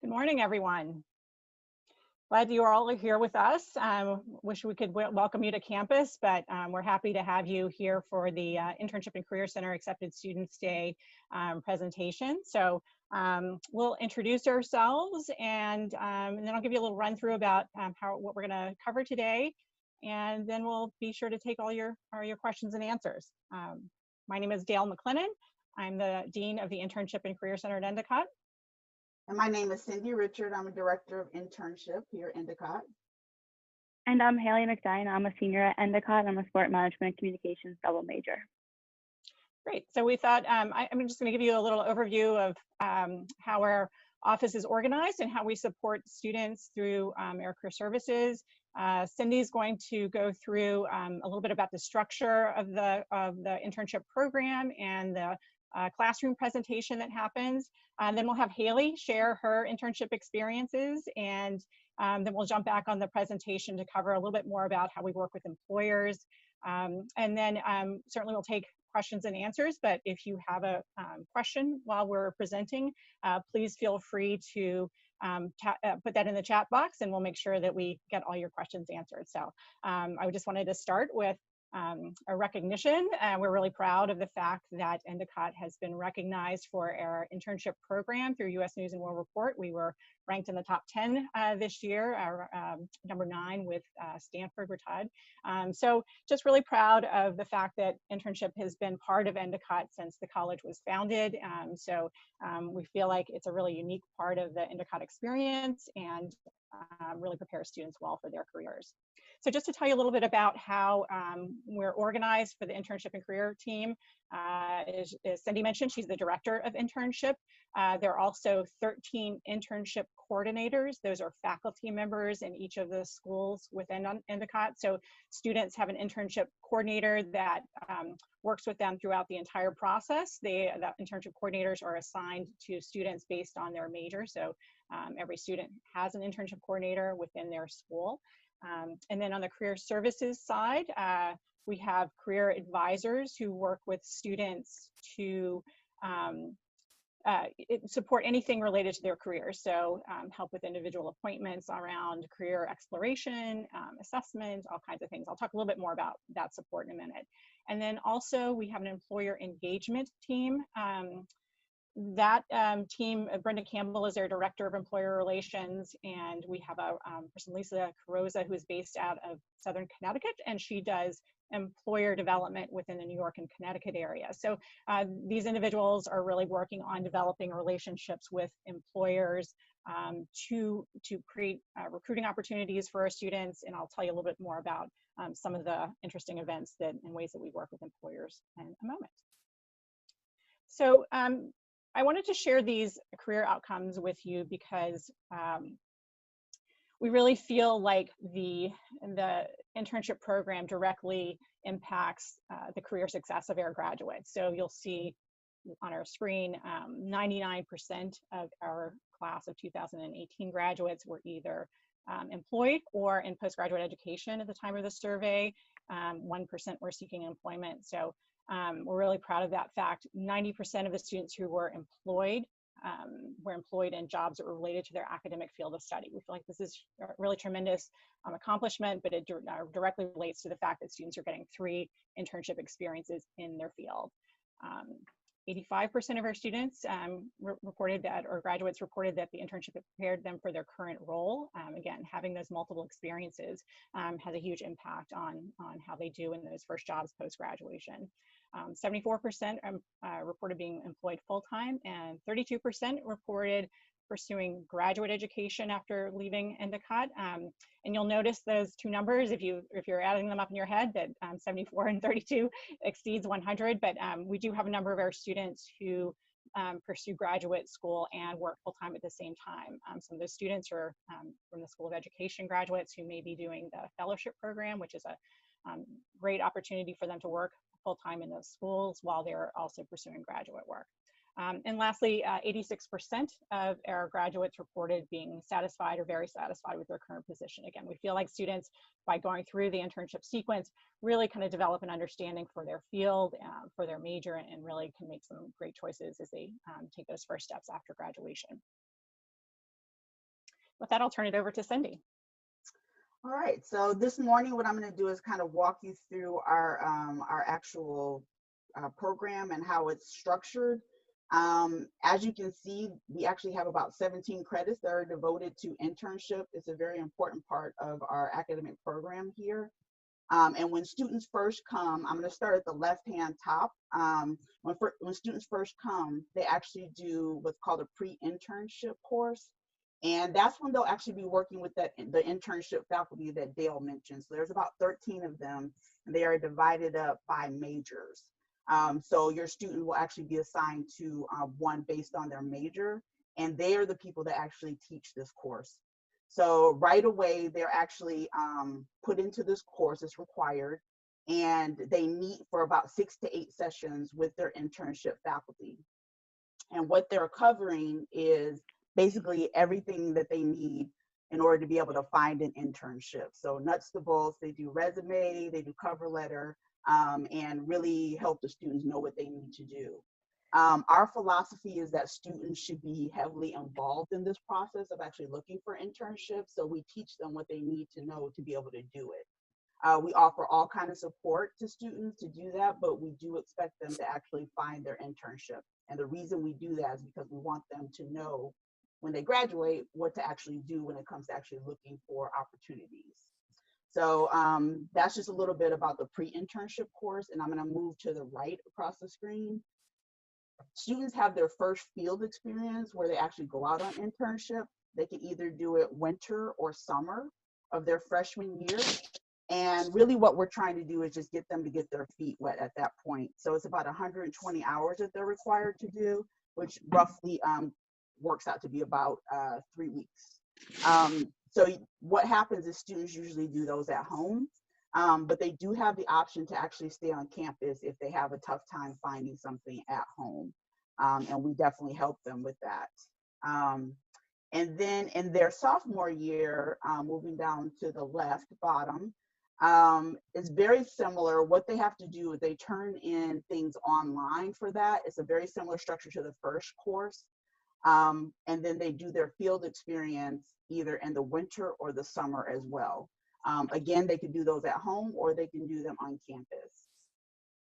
Good morning, everyone. Glad you all are here with us. Wish we could welcome you to campus, but we're happy to have you here for the Internship and Career Center Accepted Students Day presentation. So we'll introduce ourselves and then I'll give you a little run through about what we're going to cover today. And then we'll be sure to take all your questions and answers. My name is Dale McLennan. I'm the Dean of the Internship and Career Center at Endicott. And my name is Cindy Richard. I'm a director of internship here at Endicott. And I'm Hayley McDine. I'm a senior at Endicott. I'm a sport management and communications double major. Great. So we thought I'm just going to give you a little overview of how our office is organized and how we support students through our career services. Cindy's going to go through a little bit about the structure of the internship program and the classroom presentation that happens. Then we'll have Hayley share her internship experiences, and then we'll jump back on the presentation to cover a little bit more about how we work with employers. And then certainly we'll take questions and answers, but if you have a question while we're presenting, please feel free to put that in the chat box and we'll make sure that we get all your questions answered. So I just wanted to start with a recognition. We're really proud of the fact that Endicott has been recognized for our internship program through U.S. News and World Report. We were ranked in the top 10 this year, number 9 with Stanford, we're tied. So just really proud of the fact that internship has been part of Endicott since the college was founded. So we feel like it's a really unique part of the Endicott experience and really prepares students well for their careers. So just to tell you a little bit about how we're organized for the internship and career team, as Cindy mentioned, she's the director of internship. There are also 13 internship coordinators. Those are faculty members in each of the schools within Endicott. So students have an internship coordinator that works with them throughout the entire process. The internship coordinators are assigned to students based on their major. So every student has an internship coordinator within their school. And then on the career services side, we have career advisors who work with students to support anything related to their careers. So help with individual appointments around career exploration, assessment, all kinds of things. I'll talk a little bit more about that support in a minute. And then also we have an employer engagement team. That team, Brenda Campbell is their director of employer relations, and we have a person, Lisa Carosa, who is based out of Southern Connecticut, and she does employer development within the New York and Connecticut area. So these individuals are really working on developing relationships with employers to create recruiting opportunities for our students, and I'll tell you a little bit more about some of the interesting events and ways that we work with employers in a moment. So I wanted to share these career outcomes with you because we really feel like the internship program directly impacts the career success of our graduates. So you'll see on our screen, 99% of our class of 2018 graduates were either employed or in postgraduate education at the time of the survey. 1% were seeking employment. So we're really proud of that fact. 90% of the students who were employed in jobs that were related to their academic field of study. We feel like this is a really tremendous accomplishment, but it directly relates to the fact that students are getting 3 internship experiences in their field. 85% of our students reported that, or graduates reported that the internship prepared them for their current role. Again, having those multiple experiences has a huge impact on how they do in those first jobs post-graduation. 74% reported being employed full-time, and 32% reported pursuing graduate education after leaving Endicott. And you'll notice those two numbers, if you're adding them up in your head, that 74 and 32 exceeds 100, but we do have a number of our students who pursue graduate school and work full-time at the same time. Some of those students are from the School of Education graduates who may be doing the fellowship program, which is a great opportunity for them to work full-time in those schools while they're also pursuing graduate work. And lastly, 86% of our graduates reported being satisfied or very satisfied with their current position. Again, we feel like students, by going through the internship sequence, really kind of develop an understanding for their field, for their major, and really can make some great choices as they take those first steps after graduation. with that, I'll turn it over to Cindy. All right, so this morning what I'm going to do is kind of walk you through our actual program and how it's structured. As you can see, we actually have about 17 credits that are devoted to internship. It's a very important part of our academic program here. And when students first come, I'm going to start at the left-hand top. When students first come, they actually do what's called a pre-internship course. And that's when they'll actually be working with the internship faculty that Dale mentioned. So there's about 13 of them, and they are divided up by majors. So your student will actually be assigned to one based on their major, and they are the people that actually teach this course. So right away, they're actually put into this course, it's required, and they meet for about 6 to 8 sessions with their internship faculty. And what they're covering is basically everything that they need in order to be able to find an internship. So nuts to bolts, they do resume, they do cover letter, and really help the students know what they need to do. Our philosophy is that students should be heavily involved in this process of actually looking for internships. So we teach them what they need to know to be able to do it. We offer all kinds of support to students to do that, but we do expect them to actually find their internship. And the reason we do that is because we want them to know when they graduate what to actually do when it comes to actually looking for opportunities. So that's just a little bit about the pre-internship course, and I'm going to move to the right across the screen. Students have their first field experience where they actually go out on internship. They can either do it winter or summer of their freshman year. And really what we're trying to do is just get them to get their feet wet at that point. So it's about 120 hours that they're required to do, which roughly works out to be about 3 weeks. So what happens is students usually do those at home, but they do have the option to actually stay on campus if they have a tough time finding something at home. And we definitely help them with that. And then in their sophomore year, moving down to the left bottom, it's very similar. What they have to do is they turn in things online for that. It's a very similar structure to the first course. And then they do their field experience either in the winter or the summer as well. Again, they can do those at home or they can do them on campus.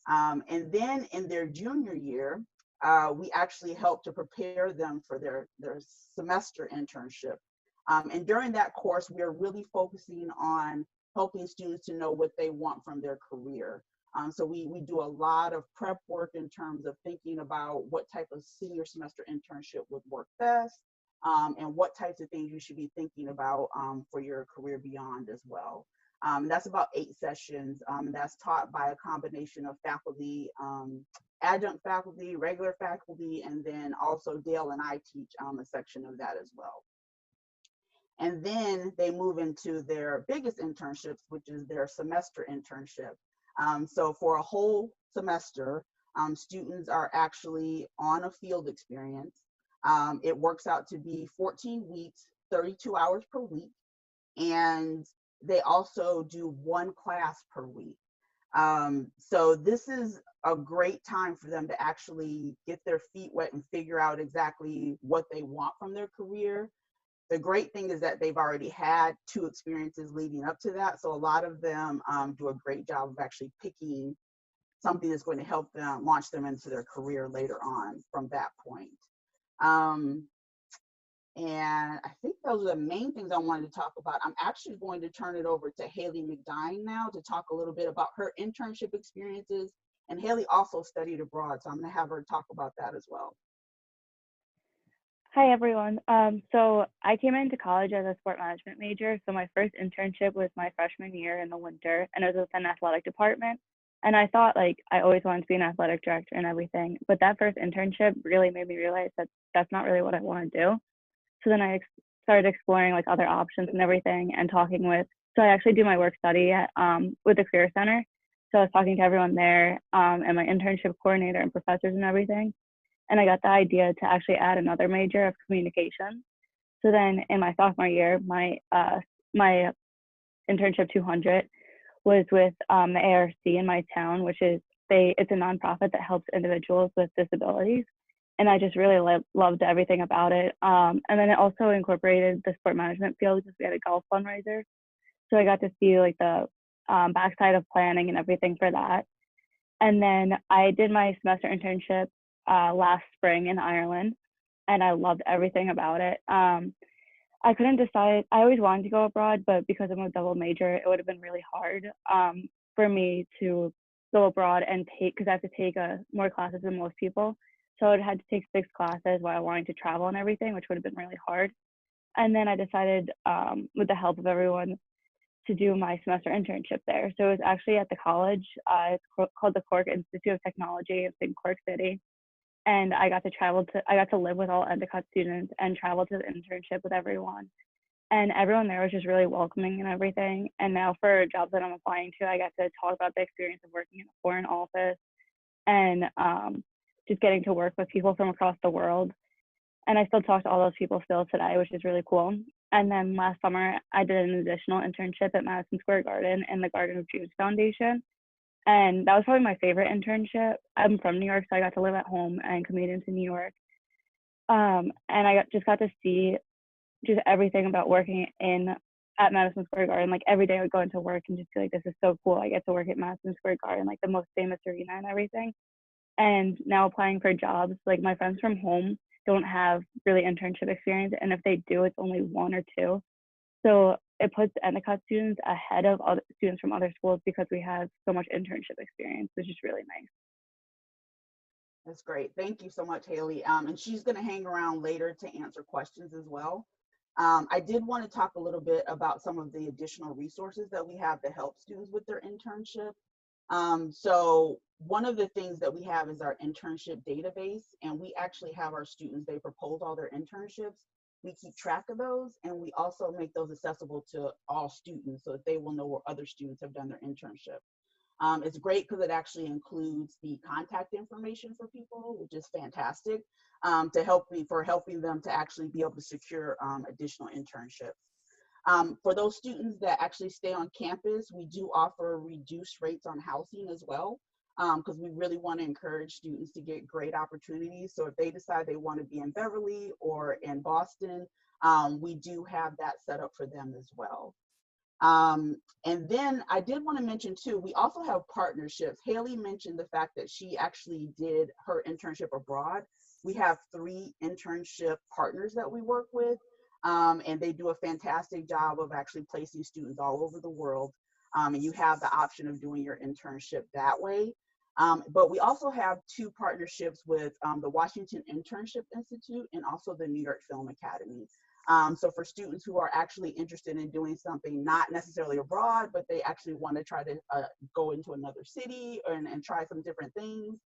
And then in their junior year, we actually help to prepare them for their semester internship. And during that course, we are really focusing on helping students to know what they want from their career. So we do a lot of prep work in terms of thinking about what type of senior semester internship would work best, and what types of things you should be thinking about for your career beyond as well. That's about 8 sessions. That's taught by a combination of faculty, adjunct faculty, regular faculty, and then also Dale and I teach a section of that as well. And then they move into their biggest internships, which is their semester internship. So for a whole semester, students are actually on a field experience. It works out to be 14 weeks, 32 hours per week. And they also do 1 class per week. So this is a great time for them to actually get their feet wet and figure out exactly what they want from their career. The great thing is that they've already had 2 experiences leading up to that. So a lot of them do a great job of actually picking something that's going to help them launch them into their career later on from that point. And I think those are the main things I wanted to talk about. I'm actually going to turn it over to Hayley McDine now to talk a little bit about her internship experiences. And Hayley also studied abroad, so I'm going to have her talk about that as well. Hi, everyone. So I came into college as a sport management major. So my first internship was my freshman year in the winter, and it was with an athletic department. And I thought, like, I always wanted to be an athletic director and everything. But that first internship really made me realize that that's not really what I want to do. So then I started exploring like other options and everything, and talking with, so I actually do my work study at, with the Career Center. So I was talking to everyone there, and my internship coordinator and professors and everything. And I got the idea to actually add another major of communication. So then in my sophomore year, my internship 200 was with the ARC in my town, which is it's a nonprofit that helps individuals with disabilities. and I just really loved everything about it. And then it also incorporated the sport management field because we had a golf fundraiser. So I got to see like the backside of planning and everything for that. And then I did my semester internship last spring in Ireland, and I loved everything about it. I couldn't decide. I always wanted to go abroad, but because I'm a double major, it would have been really hard for me to go abroad and take, because I have to take more classes than most people. So I had to take 6 classes while wanting to travel and everything, which would have been really hard. And then I decided, with the help of everyone, to do my semester internship there. So it was actually at the college. It's called the Cork Institute of Technology. It's in Cork City. And I got to live with all Endicott students and travel to the internship with everyone. And everyone there was just really welcoming and everything. And now for jobs that I'm applying to, I get to talk about the experience of working in a foreign office and just getting to work with people from across the world. And I still talk to all those people still today, which is really cool. And then last summer, I did an additional internship at Madison Square Garden in the Garden of Dreams Foundation. And that was probably my favorite internship. I'm from New York, so I got to live at home and commute into New York. And I just got to see just everything about working at Madison Square Garden. Like every day I would go into work and just be like, this is so cool. I get to work at Madison Square Garden, like the most famous arena and everything. And now applying for jobs, like my friends from home don't have really internship experience. And if they do, it's only 1 or 2. So it puts Endicott students ahead of other students from other schools because we have so much internship experience, which is really nice. That's great. Thank you so much, Hayley. And she's going to hang around later to answer questions as well. I did want to talk a little bit about some of the additional resources that we have to help students with their internship. So one of the things that we have is our internship database, and we actually have our students, they propose all their internships. We keep track of those, and we also make those accessible to all students so that they will know where other students have done their internship. It's great because it actually includes the contact information for people, which is fantastic, for helping them to actually be able to secure additional internships. For those students that actually stay on campus, we do offer reduced rates on housing as well, because we really want to encourage students to get great opportunities. So if they decide they want to be in Beverly or in Boston, we do have that set up for them as well. And then I did want to mention too, we also have partnerships. Hayley mentioned the fact that she actually did her internship abroad. We have 3 internship partners that we work with, and they do a fantastic job of actually placing students all over the world. And you have the option of doing your internship that way. But we also have 2 partnerships with the Washington Internship Institute and also the New York Film Academy. So for students who are actually interested in doing something not necessarily abroad, but they actually want to try to go into another city and try some different things,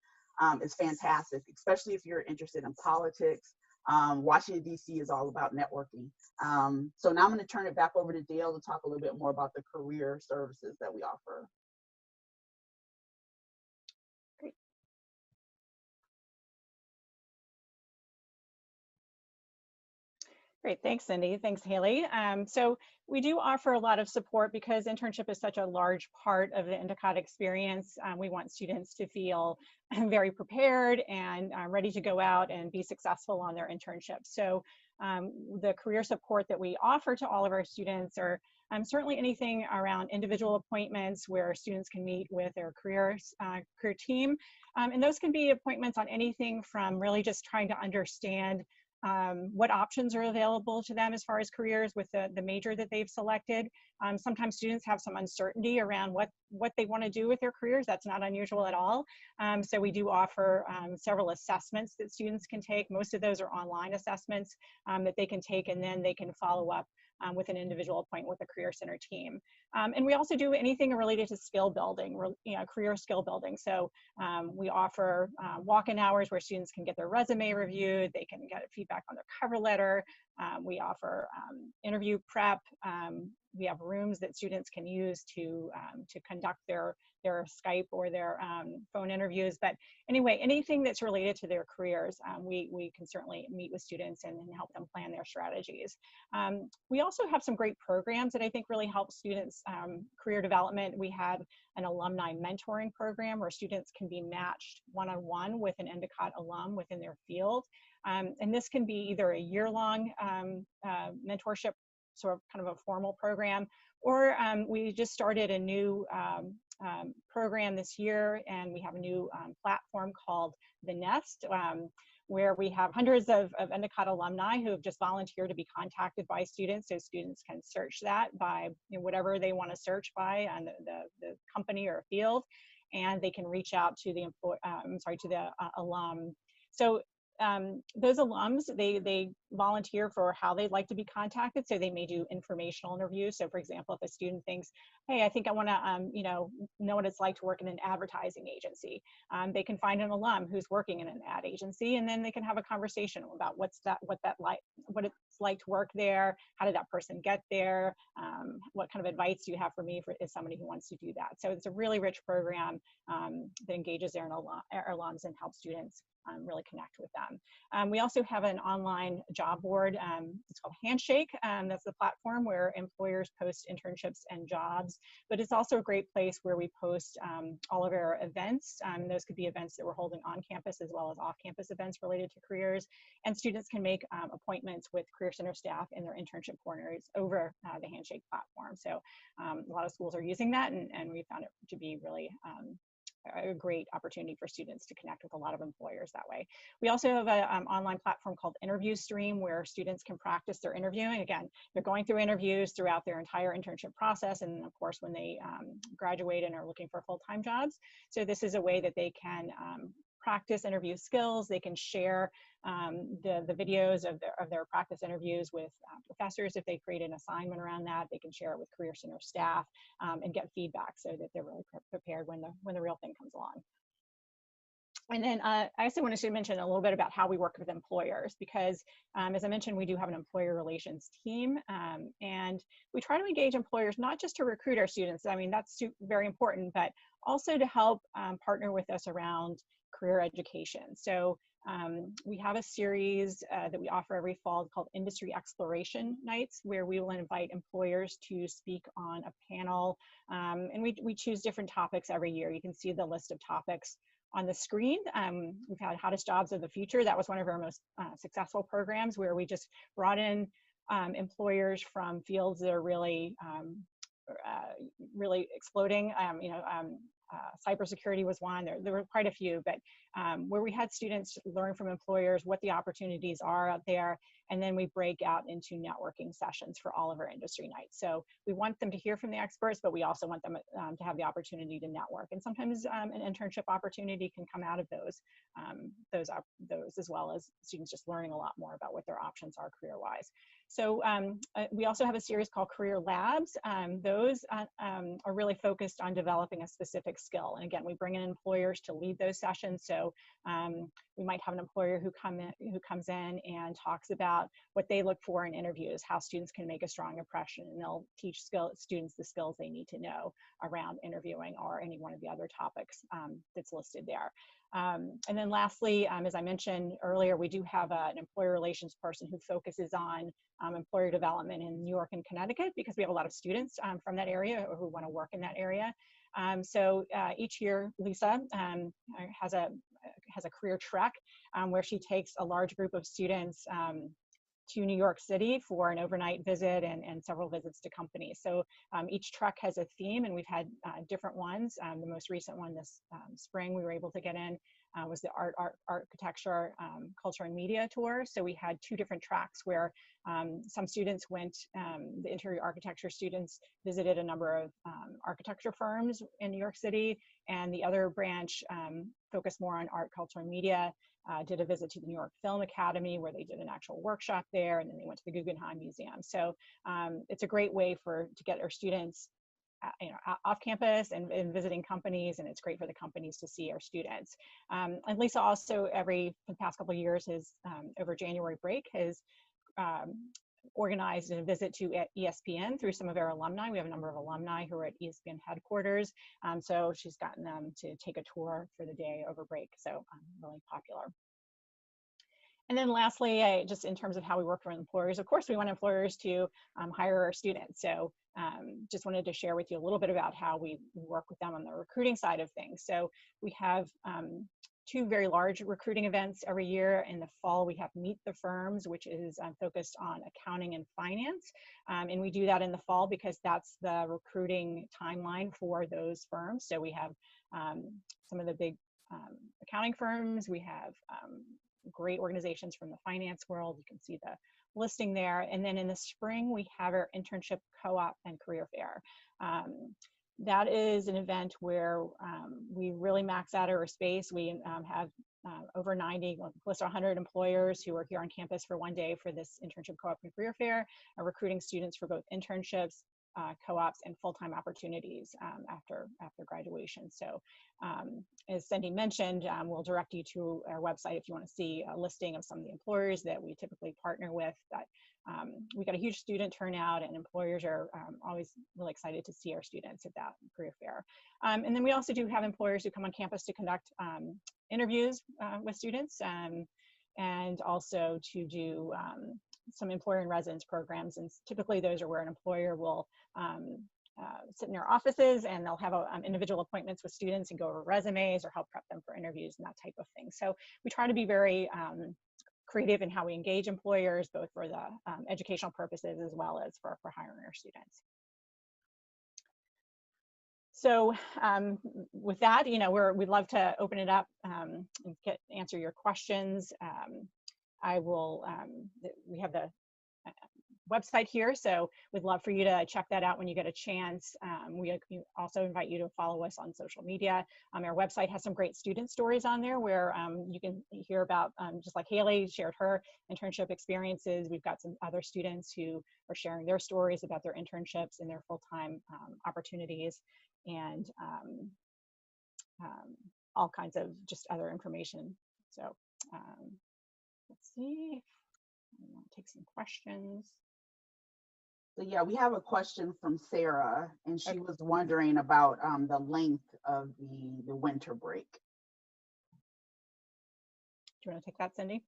it's fantastic, especially if you're interested in politics. Washington, D.C. is all about networking. So now I'm going to turn it back over to Dale to talk a little bit more about the career services that we offer. Great, thanks, Cindy. Thanks, Hayley. So we do offer a lot of support because internship is such a large part of the Endicott experience. We want students to feel very prepared and ready to go out and be successful on their internship. So the career support that we offer to all of our students are certainly anything around individual appointments where students can meet with their career team. And those can be appointments on anything from really just trying to understand what options are available to them as far as careers with the major that they've selected. Sometimes students have some uncertainty around what they want to do with their careers. That's not unusual at all. So we do offer several assessments that students can take. Most of those are online assessments that they can take, and then they can follow up with an individual appointment with a Career Center team. And we also do anything related to skill building, career skill building. So we offer walk-in hours where students can get their resume reviewed, they can get feedback on their cover letter. We offer interview prep. We have rooms that students can use to conduct their their Skype or their phone interviews. But anyway, anything that's related to their careers, we can certainly meet with students and help them plan their strategies. We also have some great programs that I think really help students' career development. We have an alumni mentoring program where students can be matched one-on-one with an Endicott alum within their field. And this can be either a year-long mentorship, sort of kind of a formal program, or we just started a new program this year, and we have a new platform called The Nest, where we have hundreds of Endicott alumni who have just volunteered to be contacted by students, so students can search that by whatever they want to search by on the company or field, and they can reach out to the alum. So those alums, they volunteer for how they'd like to be contacted. So they may do informational interviews. So for example, if a student thinks, hey, I think I want to, know what it's like to work in an advertising agency, they can find an alum who's working in an ad agency, and then they can have a conversation about what it's like to work there. How did that person get there? What kind of advice do you have for me as somebody who wants to do that? So it's a really rich program that engages their alums and helps students really connect with them. We also have an online job board. It's called Handshake. That's the platform where employers post internships and jobs, but it's also a great place where we post all of our events. Those could be events that we're holding on campus as well as off-campus events related to careers, and students can make appointments with Career Center staff in their internship corners over the Handshake platform. So a lot of schools are using that, and we found it to be really a great opportunity for students to connect with a lot of employers that way. We also have an online platform called Interview Stream where students can practice their interviewing. Again, they're going through interviews throughout their entire internship process, and of course when they graduate and are looking for full-time jobs. So this is a way that they can practice interview skills. They can share the videos of their practice interviews with professors. If they create an assignment around that, they can share it with Career Center staff and get feedback so that they're really prepared when the real thing comes along. And then I also wanted to mention a little bit about how we work with employers, because as I mentioned, we do have an employer relations team, and we try to engage employers not just to recruit our students. I mean, that's very important, but also to help partner with us around career education. So we have a series that we offer every fall called Industry Exploration Nights, where we will invite employers to speak on a panel, and we choose different topics every year. You can see the list of topics on the screen. We've had Hottest Jobs of the Future. That was one of our most successful programs, where we just brought in employers from fields that are really exploding. Cybersecurity was one. There were quite a few, but where we had students learn from employers what the opportunities are out there, and then we break out into networking sessions for all of our industry nights. So we want them to hear from the experts, but we also want them to have the opportunity to network. And sometimes an internship opportunity can come out of those as well as students just learning a lot more about what their options are career-wise. So we also have a series called Career Labs. Those are really focused on developing a specific skill. And again, we bring in employers to lead those sessions. So we might have an employer who comes in and talks about what they look for in interviews, how students can make a strong impression, and they'll teach students the skills they need to know around interviewing or any one of the other topics that's listed there. And then lastly, as I mentioned earlier, we do have an employer relations person who focuses on employer development in New York and Connecticut, because we have a lot of students from that area or who want to work in that area. So each year, Lisa has a career trek where she takes a large group of students to New York City for an overnight visit and several visits to companies. So each trek has a theme, and we've had different ones. The most recent one this spring we were able to get in was the architecture, culture, and media tour. So we had 2 different tracks where some students went, the interior architecture students visited a number of architecture firms in New York City, and the other branch focused more on art, culture, and media. Did a visit to the New York Film Academy where they did an actual workshop there, and then they went to the Guggenheim Museum. So it's a great way to get our students off campus and visiting companies, and it's great for the companies to see our students. And Lisa also, for the past couple of years, has over January break has organized a visit to ESPN through some of our alumni. We have a number of alumni who are at ESPN headquarters. So she's gotten them to take a tour for the day over break. So really popular. And then lastly, just in terms of how we work for employers, of course, we want employers to hire our students. So just wanted to share with you a little bit about how we work with them on the recruiting side of things. So we have 2 very large recruiting events every year. In the fall, we have Meet the Firms, which is focused on accounting and finance. And we do that in the fall because that's the recruiting timeline for those firms. So we have some of the big accounting firms. We have great organizations from the finance world. You can see the listing there. And then in the spring, we have our internship co-op and career fair. That is an event where we really max out our space. We have over 90, close to 100 employers who are here on campus for one day for this internship co-op and career fair, recruiting students for both internships, co-ops, and full-time opportunities after graduation. So as Cindy mentioned, we'll direct you to our website if you want to see a listing of some of the employers that we typically partner with. But we got a huge student turnout, and employers are always really excited to see our students at that career fair. And then we also do have employers who come on campus to conduct interviews with students, and also to do some employer and residence programs. And typically those are where an employer will sit in their offices, and they'll have individual appointments with students and go over resumes or help prep them for interviews and that type of thing. So we try to be very creative in how we engage employers, both for the educational purposes as well as for hiring our students. So with that, we'd love to open it up and answer your questions. I will, we have the website here, so we'd love for you to check that out when you get a chance. We also invite you to follow us on social media. Our website has some great student stories on there where you can hear about, just like Hayley shared her internship experiences. We've got some other students who are sharing their stories about their internships and their full-time opportunities, and all kinds of just other information. So let's see, I want to take some questions. So yeah, we have a question from Sarah, and she was wondering about the length of the winter break. Do you want to take that, Cindy?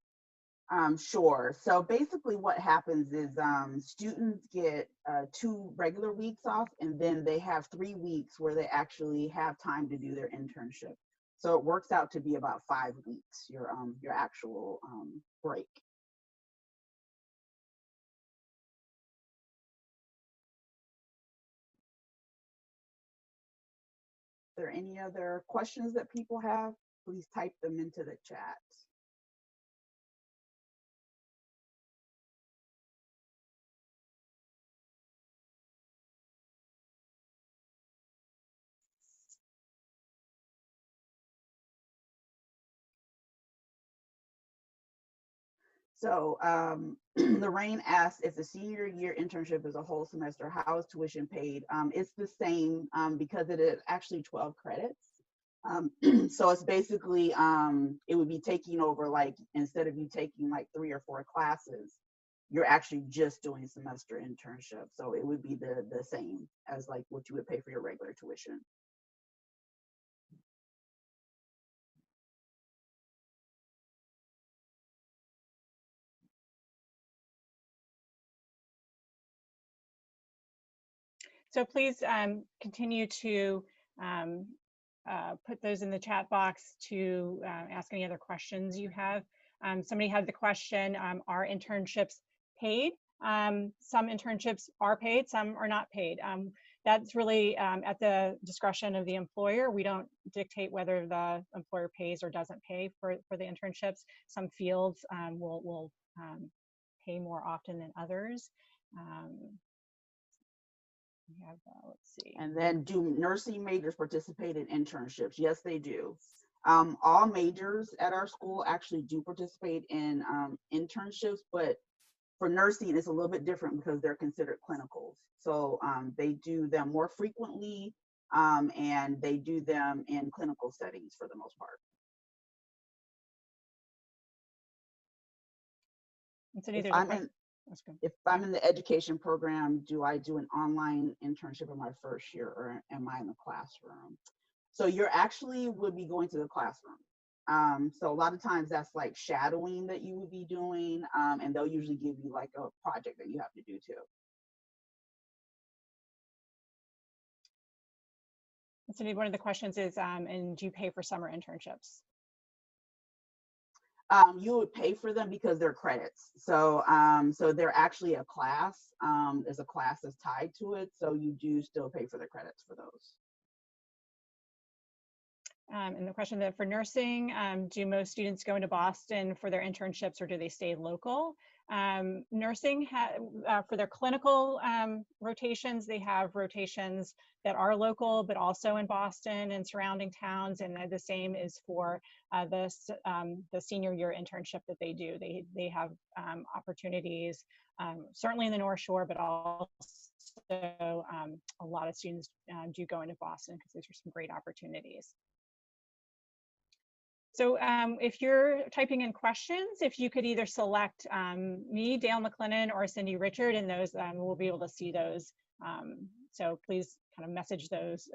Sure. So basically what happens is students get 2 regular weeks off, and then they have 3 weeks where they actually have time to do their internship. So it works out to be about 5 weeks, your actual break. Are there any other questions that people have? Please type them into the chat. So Lorraine asked if the senior year internship is a whole semester, how is tuition paid? It's the same because it is actually 12 credits. So it's basically, it would be taking over, like, instead of you taking like 3 or 4 classes, you're actually just doing semester internship. So it would be the same as like what you would pay for your regular tuition. So please continue to put those in the chat box to ask any other questions you have. Somebody had the question, are internships paid? Some internships are paid, some are not paid. That's really at the discretion of the employer. We don't dictate whether the employer pays or doesn't pay for the internships. Some fields will pay more often than others. We have, let's see. And then, do nursing majors participate in internships? Yes, they do. All majors at our school actually do participate in internships, but for nursing, it's a little bit different because they're considered clinicals. So they do them more frequently, and they do them in clinical settings for the most part. And so That's good. If I'm in the education program, do I do an online internship in my first year, or am I in the classroom? So you're actually would be going to the classroom. So a lot of times that's like shadowing that you would be doing, and they'll usually give you like a project that you have to do too. So one of the questions is, and do you pay for summer internships? You would pay for them because they're credits. So so they're actually a class. There's a class that's tied to it. So you do still pay for the credits for those. And the question that for nursing, do most students go into Boston for their internships, or do they stay local? Nursing, for their clinical rotations, they have rotations that are local, but also in Boston and surrounding towns. And the same is for the senior year internship that they do. They have opportunities, certainly in the North Shore, but also a lot of students do go into Boston because those are some great opportunities. So if you're typing in questions, if you could either select me, Dale McLennan, or Cindy Richard, and those we'll be able to see those. So please kind of message those,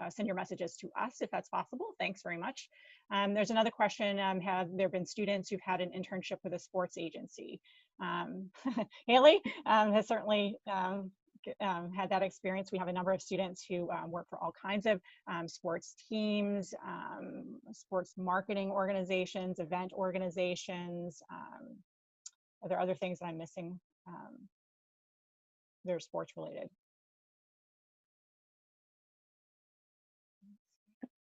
send your messages to us if that's possible. Thanks very much. There's another question, have there been students who've had an internship with a sports agency? Hayley has certainly had that experience. We have a number of students who work for all kinds of sports teams, sports marketing organizations, event organizations. Are there other things that I'm missing? They're sports related.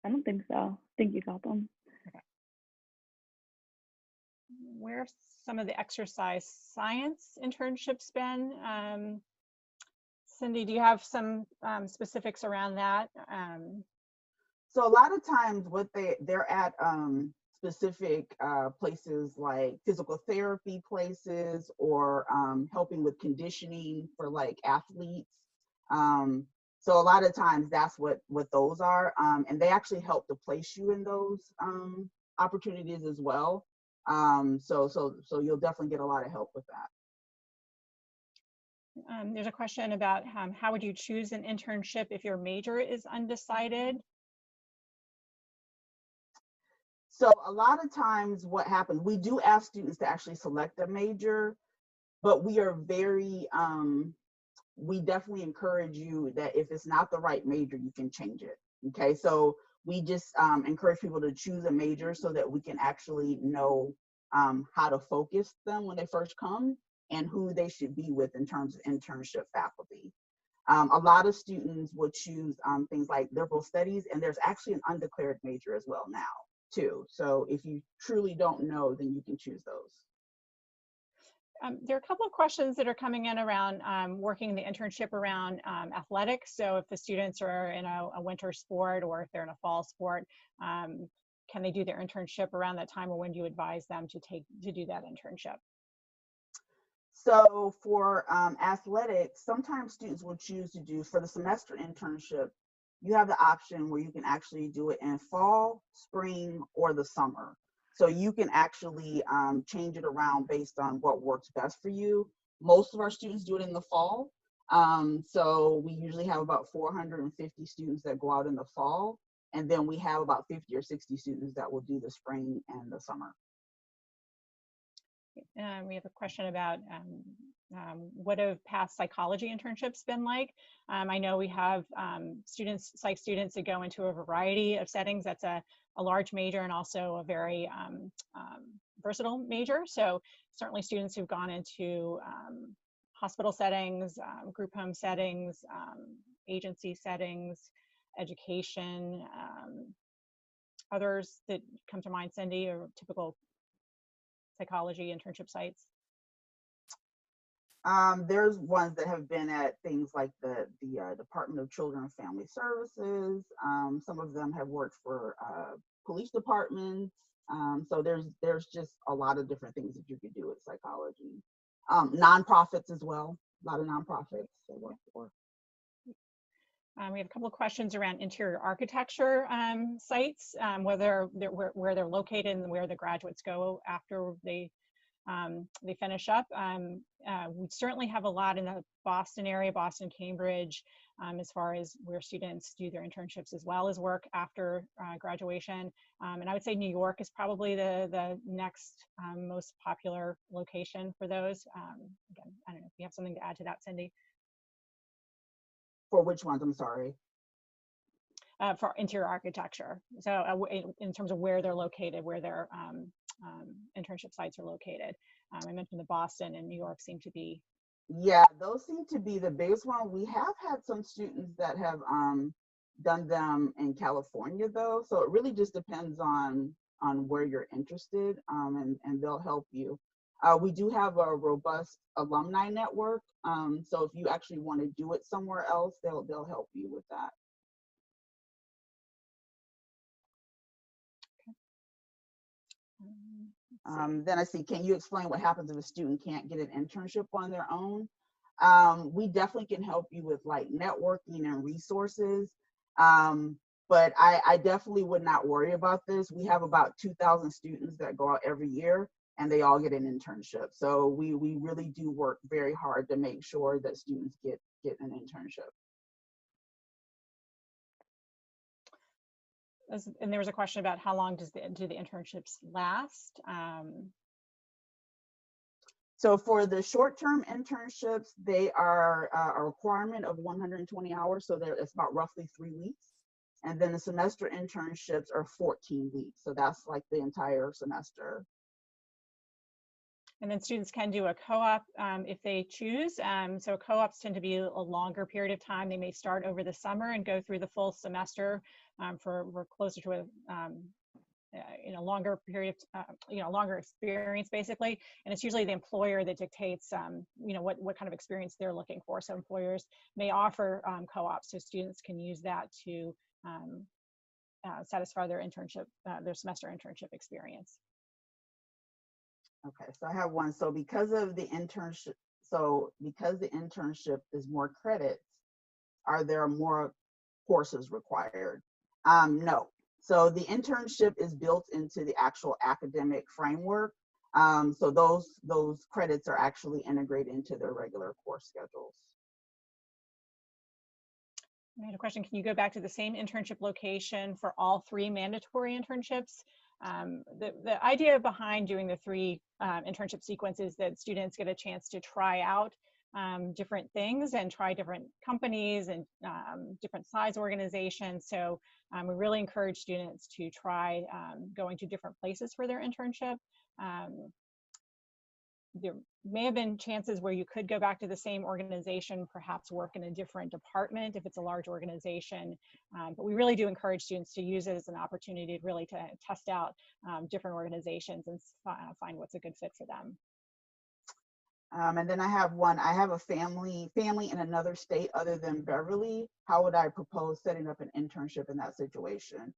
I don't think so. I think you got them. Okay. Where have some of the exercise science internships been? Cindy, do you have some specifics around that? So a lot of times what they're at specific places like physical therapy places, or helping with conditioning for like athletes. So a lot of times that's what those are, and they actually help to place you in those opportunities as well. So you'll definitely get a lot of help with that. There's a question about how would you choose an internship if your major is undecided? So a lot of times what happens, we do ask students to actually select a major, but we are very, we definitely encourage you that if it's not the right major, you can change it. Okay, so we just encourage people to choose a major so that we can actually know how to focus them when they first come, and who they should be with in terms of internship faculty. A lot of students will choose things like liberal studies, and there's actually an undeclared major as well now too. So if you truly don't know, then you can choose those. There are a couple of questions that are coming in around working the internship around athletics. So if the students are in a winter sport, or if they're in a fall sport, can they do their internship around that time, or when do you advise them to do that internship? So for athletics, sometimes students will choose to do, for the semester internship, you have the option where you can actually do it in fall, spring, or the summer. So you can actually change it around based on what works best for you. Most of our students do it in the fall. So we usually have about 450 students that go out in the fall. And then we have about 50 or 60 students that will do the spring and the summer. We have a question about what have past psychology internships been like? I know we have psych students that go into a variety of settings. That's a large major, and also a very versatile major. So certainly students who've gone into hospital settings, group home settings, agency settings, education, others that come to mind, Cindy, or typical psychology internship sites? There's ones that have been at things like the Department of Children and Family Services. Some of them have worked for police departments. So there's just a lot of different things that you could do with psychology. Nonprofits as well. A lot of nonprofits they work for. We have a couple of questions around interior architecture sites, where they're located and where the graduates go after they they finish up. We certainly have a lot in the Boston area, Boston, Cambridge, as far as where students do their internships as well as work after graduation. And I would say New York is probably the next most popular location for those. Again, I don't know if you have something to add to that, Cindy. For which ones? I'm sorry. For interior architecture. So in terms of where they're located, where their internship sites are located. I mentioned the Boston and New York seem to be. Yeah, those seem to be the biggest one. We have had some students that have done them in California though. So it really just depends on where you're interested, and they'll help you. We do have a robust alumni network. So if you actually want to do it somewhere else, they'll help you with that. Then I see, can you explain what happens if a student can't get an internship on their own? We definitely can help you with like networking and resources. But I definitely would not worry about this. We have about 2,000 students that go out every year and they all get an internship. So we really do work very hard to make sure that students get an internship. And there was a question about how long do the internships last? So for the short-term internships, they are a requirement of 120 hours. So it's about roughly 3 weeks. And then the semester internships are 14 weeks. So that's like the entire semester. And then students can do a co-op if they choose. So co-ops tend to be a longer period of time. They may start over the summer and go through the full semester for closer to a longer period, longer experience basically. And it's usually the employer that dictates, what kind of experience they're looking for. So employers may offer co-ops, so students can use that to satisfy their internship, their semester internship experience. Okay, so I have one. So because the internship is more credits, are there more courses required? No. So the internship is built into the actual academic framework. So those credits are actually integrated into their regular course schedules. I had a question. Can you go back to the same internship location for all 3 mandatory internships? The idea behind doing the 3 internship sequences is that students get a chance to try out different things and try different companies and different size organizations. So we really encourage students to try going to different places for their internship. There may have been chances where you could go back to the same organization, perhaps work in a different department if it's a large organization. But we really do encourage students to use it as an opportunity to test out different organizations and find what's a good fit for them. And then I have a family in another state other than Beverly. How would I propose setting up an internship in that situation?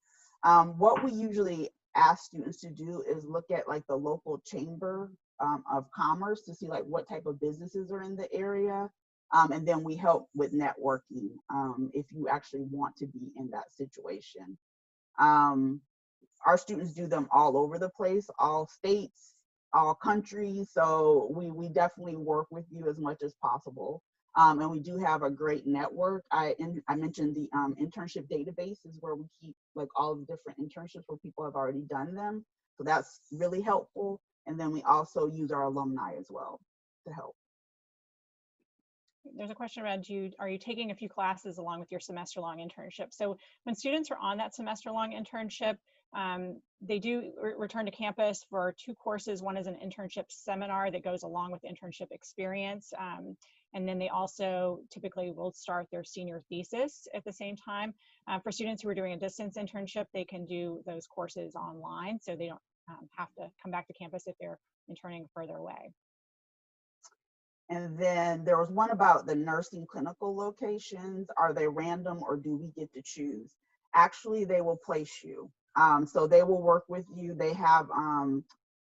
What we usually ask students to do is look at like the local chamber of commerce to see like what type of businesses are in the area. And then we help with networking if you actually want to be in that situation. Our students do them all over the place, all states, all countries. So we definitely work with you as much as possible. And we do have a great network. I mentioned the internship database is where we keep like all the different internships where people have already done them. So that's really helpful. And then we also use our alumni as well to help. There's a question around are you taking a few classes along with your semester-long internship? So when students are on that semester-long internship, they do return to campus for 2 courses. One is an internship seminar that goes along with internship experience. And then they also typically will start their senior thesis at the same time. For students who are doing a distance internship, they can do those courses online, so they don't have to come back to campus if they're interning further away. And then there was one about the nursing clinical locations. Are they random or do we get to choose? Actually, they will place you. So they will work with you. They have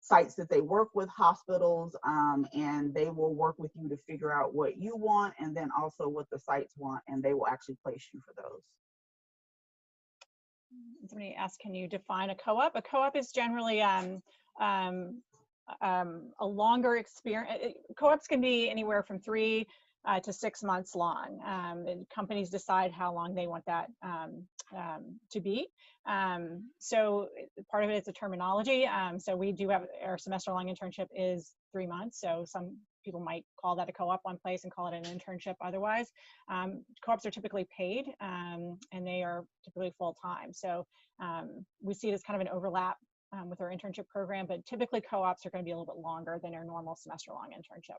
sites that they work with, hospitals, and they will work with you to figure out what you want and then also what the sites want, and they will actually place you for those. Somebody asked, can you define a co-op? A co-op is generally a longer experience. Co-ops can be anywhere from 3 to 6 months long. And companies decide how long they want that to be. So part of it is the terminology. So we do have our semester-long internship is 3 months. So some people might call that a co-op one place and call it an internship otherwise. Co-ops are typically paid and they are typically full-time. So we see it as kind of an overlap with our internship program, but typically co-ops are going to be a little bit longer than our normal semester-long internship.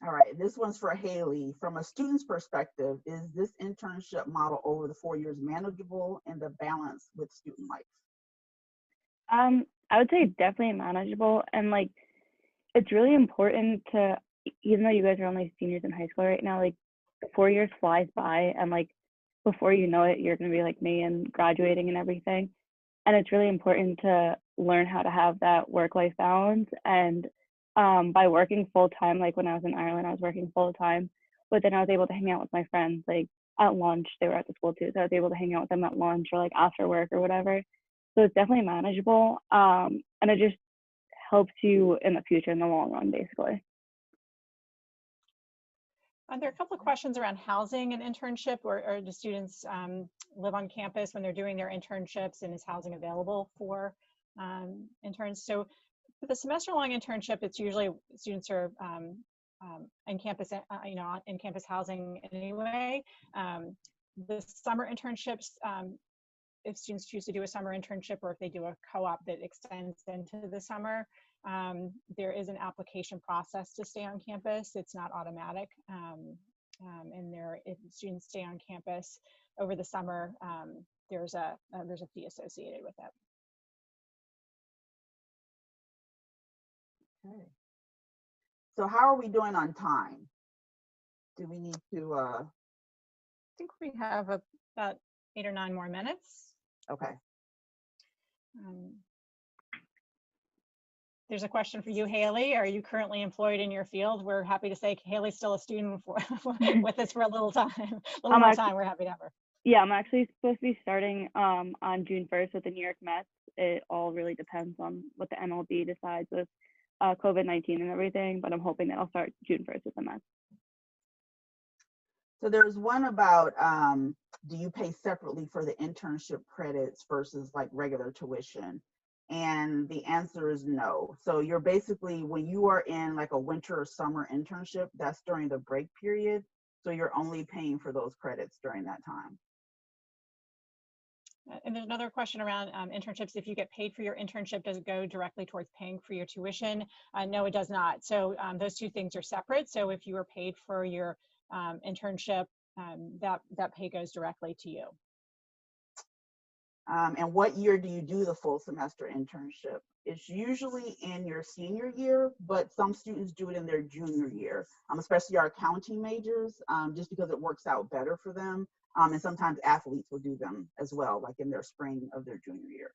All right, this one's for Hayley. From a student's perspective, is this internship model over the 4 years manageable and the balance with student life? I would say definitely manageable, and like it's really important to, even though you guys are only seniors in high school right now, like 4 years flies by, and like before you know it, you're gonna be like me and graduating and everything. And it's really important to learn how to have that work-life balance. And by working full-time, like when I was in Ireland, I was working full-time, but then I was able to hang out with my friends, like at lunch. They were at the school too, so I was able to hang out with them at lunch or like after work or whatever. So it's definitely manageable, and it just helps you in the future, in the long run, basically. There are a couple of questions around housing and internship, or do students live on campus when they're doing their internships, and is housing available for interns? So for the semester-long internship, it's usually students are in campus, in campus housing anyway. The summer internships, if students choose to do a summer internship, or if they do a co-op that extends into the summer, there is an application process to stay on campus. It's not automatic. And if students stay on campus over the summer, there's a fee associated with it. Okay. So how are we doing on time? Do we need to? I think we have about 8 or 9 more minutes. Okay. There's a question for you, Hayley. Are you currently employed in your field? We're happy to say Hayley's still a student with us for a little time. A little more time, we're happy to have her. Yeah, I'm actually supposed to be starting on June 1st with the New York Mets. It all really depends on what the MLB decides with COVID-19 and everything, but I'm hoping that I'll start June 1st with the Mets. So there's one about, do you pay separately for the internship credits versus like regular tuition? And the answer is no. So you're basically, when you are in like a winter or summer internship, that's during the break period. So you're only paying for those credits during that time. And there's another question around internships. If you get paid for your internship, does it go directly towards paying for your tuition? No, it does not. So those two things are separate. So if you are paid for your internship, that pay goes directly to you. And what year do you do the full semester internship? It's usually in your senior year, but some students do it in their junior year, especially our accounting majors, just because it works out better for them. And sometimes athletes will do them as well, like in their spring of their junior year.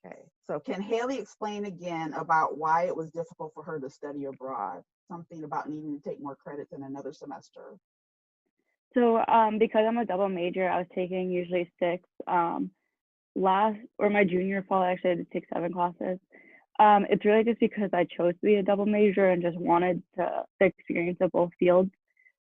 Okay, so can Hayley explain again about why it was difficult for her to study abroad? Something about needing to take more credits in another semester. So because I'm a double major, I was taking usually 6. My junior fall, I actually had to take 7 classes. It's really just because I chose to be a double major and just wanted the experience of both fields.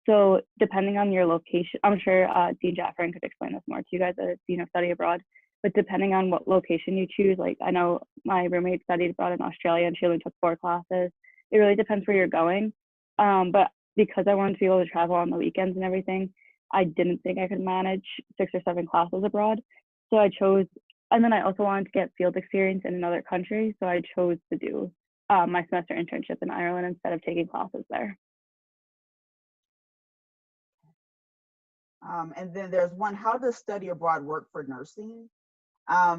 So depending on your location, I'm sure Dean Jaffrin could explain this more to you guys as study abroad, but depending on what location you choose, like I know my roommate studied abroad in Australia and she only took 4 classes. It really depends where you're going. But because I wanted to be able to travel on the weekends and everything, I didn't think I could manage 6 or 7 classes abroad. So I chose, and then I also wanted to get field experience in another country. So I chose to do my semester internship in Ireland instead of taking classes there. And then there's one, how does study abroad work for nursing?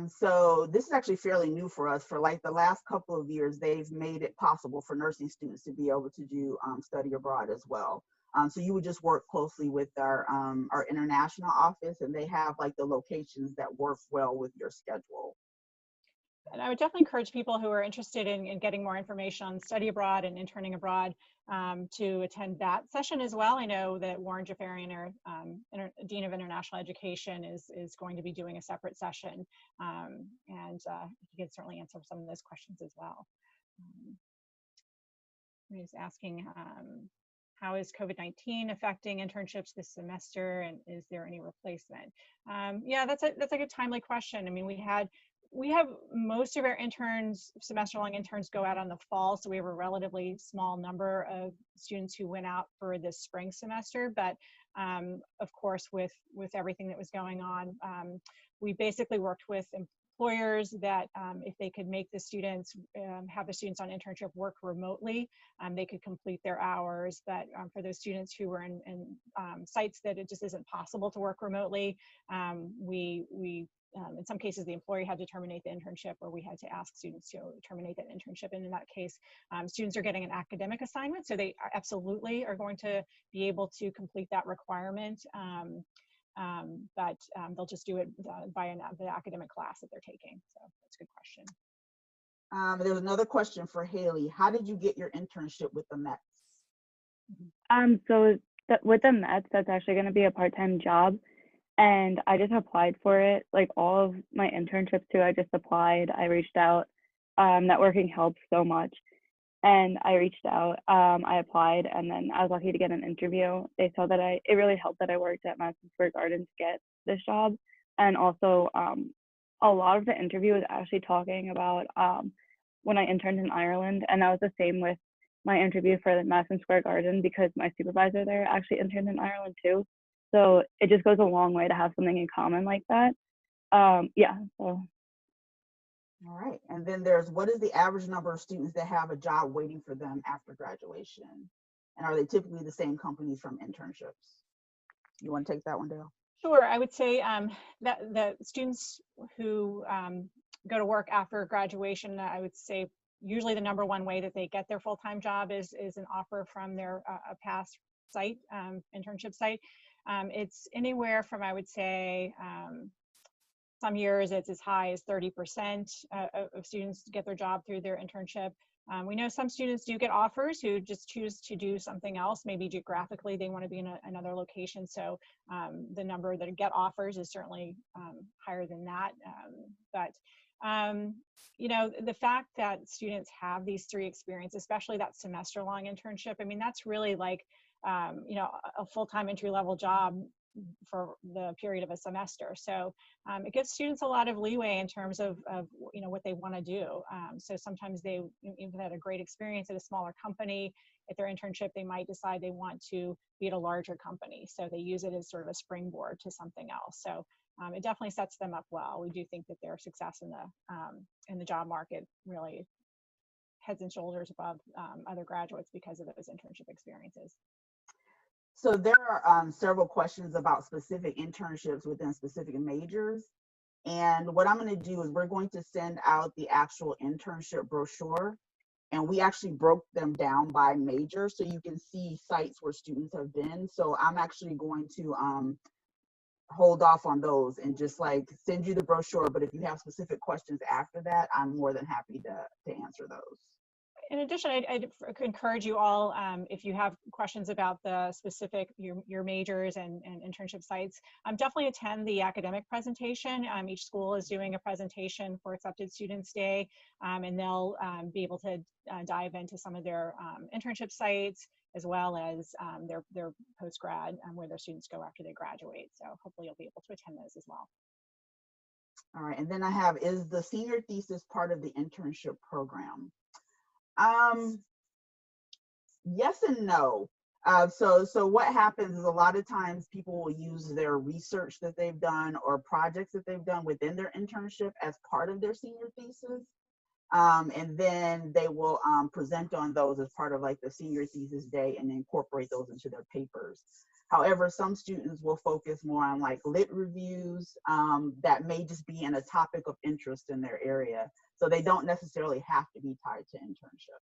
So this is actually fairly new for us. For like the last couple of years, they've made it possible for nursing students to be able to do study abroad as well. So you would just work closely with our international office, and they have like the locations that work well with your schedule. And I would definitely encourage people who are interested in getting more information on study abroad and interning abroad to attend that session as well. I know that Warren Jafarian, our Dean of International Education, is going to be doing a separate session, and he can certainly answer some of those questions as well. He's asking, how is COVID-19 affecting internships this semester, and is there any replacement? Yeah, that's a good timely question. I mean, we have most of our interns, semester-long interns, go out on the fall, so we have a relatively small number of students who went out for this spring semester. But of course, with everything that was going on, we basically worked with employers that if they could make the students, have the students on internship work remotely, they could complete their hours. But for those students who were in sites that it just isn't possible to work remotely, we in some cases, the employer had to terminate the internship, or we had to ask students to terminate that internship. And in that case, students are getting an academic assignment, so they absolutely are going to be able to complete that requirement. But they'll just do it by the academic class that they're taking. So that's a good question. There's another question for Hayley. How did you get your internship with the Mets? So with the Mets, that's actually going to be a part-time job. And I just applied for it. Like all of my internships too, I just applied. I reached out. Networking helps so much. And I reached out, I applied, and then I was lucky to get an interview. They saw that it really helped that I worked at Madison Square Garden to get this job. And also a lot of the interview was actually talking about when I interned in Ireland. And that was the same with my interview for the Madison Square Garden, because my supervisor there actually interned in Ireland too. So it just goes a long way to have something in common like that. Yeah, so. All right, and then there's, what is the average number of students that have a job waiting for them after graduation? And are they typically the same companies from internships? You want to take that one, Dale? Sure, I would say that the students who go to work after graduation, I would say usually the number one way that they get their full-time job is an offer from their past site, internship site. It's anywhere from, I would say, some years it's as high as 30% of students get their job through their internship. We know some students do get offers who just choose to do something else. Maybe geographically they want to be in another location. So the number that get offers is certainly higher than that. You know, the fact that students have these 3 experiences, especially that semester-long internship, I mean, that's really like, you know, a full-time entry-level job for the period of a semester. So it gives students a lot of leeway in terms of you know, what they want to do. So sometimes they even had a great experience at a smaller company. At their internship, they might decide they want to be at a larger company. So they use it as sort of a springboard to something else. So it definitely sets them up well. We do think that their success in the job market really heads and shoulders above other graduates because of those internship experiences. So there are several questions about specific internships within specific majors. And what I'm going to do is we're going to send out the actual internship brochure. And we actually broke them down by major, so you can see sites where students have been. So I'm actually going to hold off on those and just like send you the brochure. But if you have specific questions after that, I'm more than happy to answer those. In addition, I'd encourage you all, if you have questions about the specific, your majors and internship sites, definitely attend the academic presentation. Each school is doing a presentation for Accepted Students Day, and they'll be able to dive into some of their internship sites, as well as their post-grad, where their students go after they graduate. So hopefully you'll be able to attend those as well. All right, and then I have, is the senior thesis part of the internship program? Yes and no. So what happens is a lot of times people will use their research that they've done or projects that they've done within their internship as part of their senior thesis. And then they will present on those as part of like the senior thesis day and incorporate those into their papers. However, some students will focus more on like lit reviews that may just be in a topic of interest in their area. So they don't necessarily have to be tied to internship.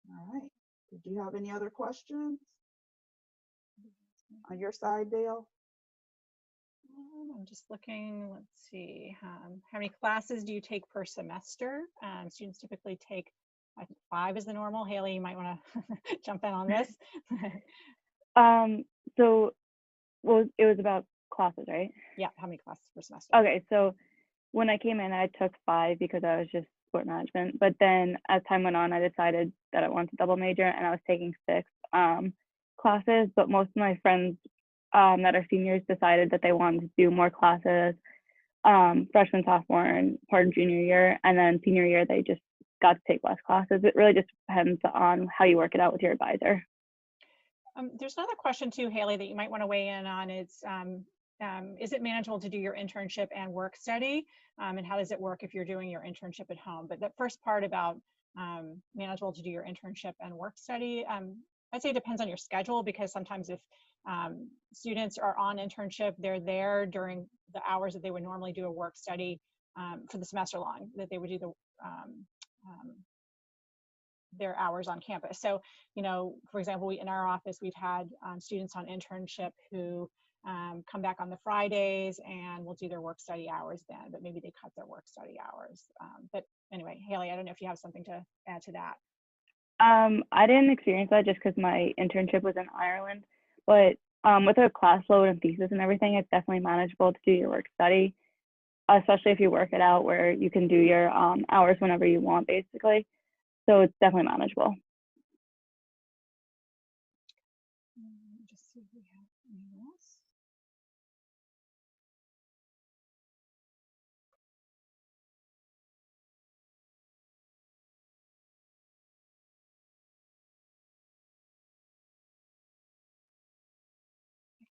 All right, good Do you have any other questions on your side, Dale? I'm just looking, let's see, how many classes do you take per semester? Students typically take, I think 5 is the normal. Haley, you might want to jump in on this. So, well, it was about classes, right? Yeah, how many classes per semester? Okay, so when I came in, I took 5 because I was just sport management. But then as time went on, I decided that I wanted to double major, and I was taking 6 classes. But most of my friends that are seniors decided that they wanted to do more classes, freshman, sophomore, and part of junior year. And then senior year, they just got to take less classes. It really just depends on how you work it out with your advisor. There's another question too, Haley, that you might want to weigh in on. Is it manageable to do your internship and work study? And how does it work if you're doing your internship at home? But the first part about manageable to do your internship and work study, I'd say it depends on your schedule, because sometimes if students are on internship, they're there during the hours that they would normally do a work study for the semester long, that they would do their hours on campus. So, you know, for example, in our office, we've had students on internship who come back on the Fridays and will do their work study hours then, but maybe they cut their work study hours. But anyway, Haley, I don't know if you have something to add to that. I didn't experience that just because my internship was in Ireland, but with a class load and thesis and everything, it's definitely manageable to do your work study, especially if you work it out where you can do your hours whenever you want, basically. So it's definitely manageable. Just see if we have anything else.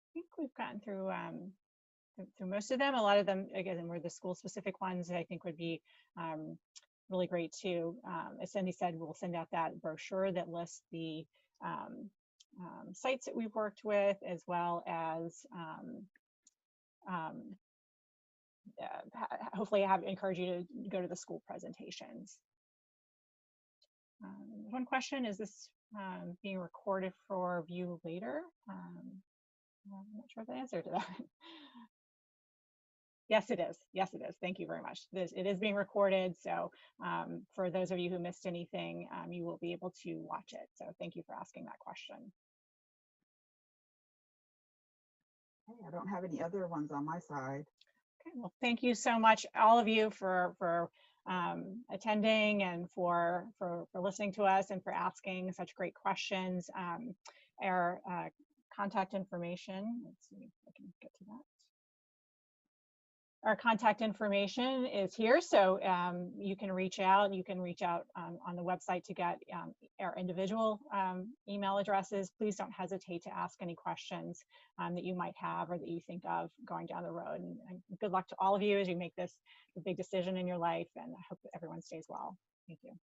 I think we've gotten through most of them. A lot of them, again, were the school-specific ones that I think would be really great too. As Cindy said, we'll send out that brochure that lists the sites that we've worked with, as well as hopefully encourage you to go to the school presentations. One question, is this being recorded for view later? I'm not sure of the answer to that. Yes, it is. Yes, it is. Thank you very much. It is being recorded. So for those of you who missed anything, you will be able to watch it. So thank you for asking that question. Okay, I don't have any other ones on my side. Okay, well, thank you so much, all of you, for attending and for listening to us and for asking such great questions. Our contact information, let's see if I can get to that. Our contact information is here, so you can reach out. You can reach out on the website to get our individual email addresses. Please don't hesitate to ask any questions that you might have or that you think of going down the road. And good luck to all of you as you make this a big decision in your life, and I hope that everyone stays well. Thank you.